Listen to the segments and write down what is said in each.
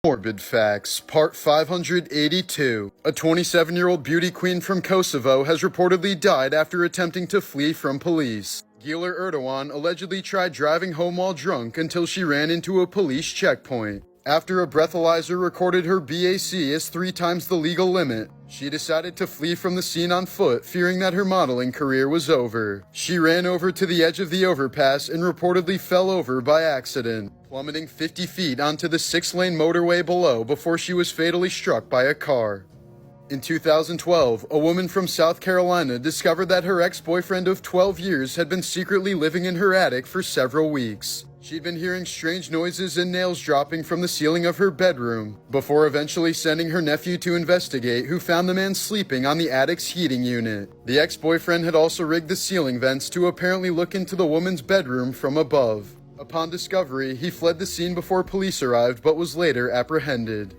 Morbid Facts, Part 582. A 27-year-old beauty queen from Kosovo has reportedly died after attempting to flee from police. Güler Erdogan allegedly tried driving home while drunk until she ran into a police checkpoint. After a breathalyzer recorded her BAC as 3 times the legal limit, she decided to flee from the scene on foot, fearing that her modeling career was over. She ran over to the edge of the overpass and reportedly fell over by accident, plummeting 50 feet onto the 6-lane motorway below before she was fatally struck by a car. In 2012, a woman from South Carolina discovered that her ex-boyfriend of 12 years had been secretly living in her attic for several weeks. She'd been hearing strange noises and nails dropping from the ceiling of her bedroom, before eventually sending her nephew to investigate, who found the man sleeping on the attic's heating unit. The ex-boyfriend had also rigged the ceiling vents to apparently look into the woman's bedroom from above. Upon discovery, he fled the scene before police arrived but was later apprehended.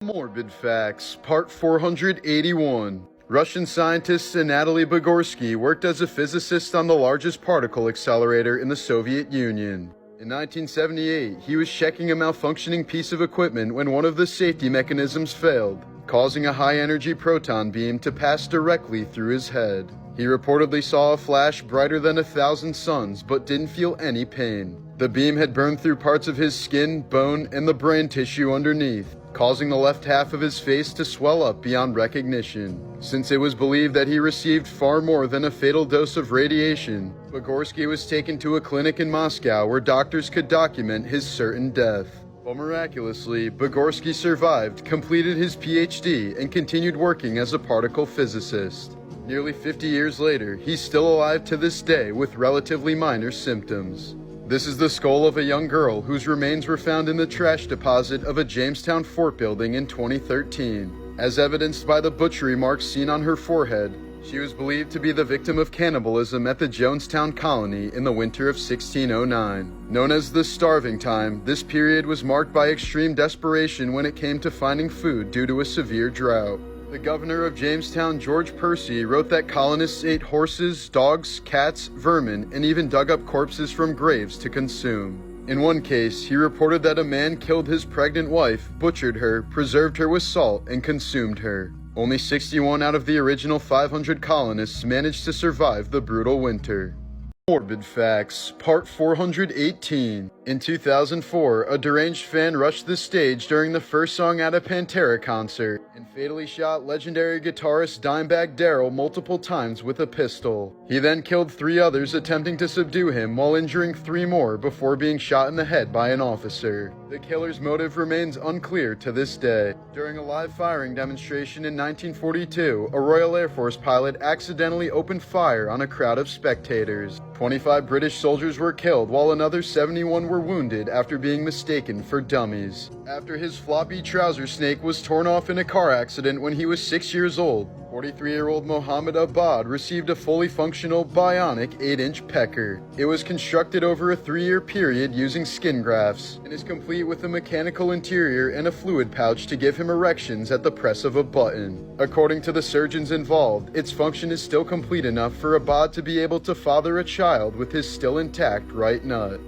Morbid Facts, Part 481. Russian scientist Anatoly Bogorsky worked as a physicist on the largest particle accelerator in the Soviet Union. In 1978, he was checking a malfunctioning piece of equipment when one of the safety mechanisms failed, causing a high-energy proton beam to pass directly through his head. He reportedly saw a flash brighter than 1,000 suns, but didn't feel any pain. The beam had burned through parts of his skin, bone, and the brain tissue underneath, causing the left half of his face to swell up beyond recognition. Since it was believed that he received far more than a fatal dose of radiation, Bogorsky was taken to a clinic in Moscow where doctors could document his certain death. But miraculously, Bogorsky survived, completed his PhD, and continued working as a particle physicist. Nearly 50 years later, he's still alive to this day with relatively minor symptoms. This is the skull of a young girl whose remains were found in the trash deposit of a Jamestown fort building in 2013. As evidenced by the butchery marks seen on her forehead, she was believed to be the victim of cannibalism at the Jonestown colony in the winter of 1609. Known as the Starving Time, this period was marked by extreme desperation when it came to finding food due to a severe drought. The governor of Jamestown, George Percy, wrote that colonists ate horses, dogs, cats, vermin, and even dug up corpses from graves to consume. In one case, he reported that a man killed his pregnant wife, butchered her, preserved her with salt, and consumed her. Only 61 out of the original 500 colonists managed to survive the brutal winter. Morbid Facts, Part 418. In 2004, a deranged fan rushed the stage during the first song at a Pantera concert and fatally shot legendary guitarist Dimebag Darrell multiple times with a pistol. He then killed 3 others attempting to subdue him while injuring 3 more before being shot in the head by an officer. The killer's motive remains unclear to this day. During a live firing demonstration in 1942, a Royal Air Force pilot accidentally opened fire on a crowd of spectators. 25 British soldiers were killed while another 71 were wounded after being mistaken for dummies. After his floppy trouser snake was torn off in a car accident when he was 6 years old, 43-year-old Mohammed Abad received a fully functional bionic 8-inch pecker. It was constructed over a 3-year period using skin grafts and is complete with a mechanical interior and a fluid pouch to give him erections at the press of a button. According to the surgeons involved, its function is still complete enough for Abad to be able to father a child with his still intact right nut.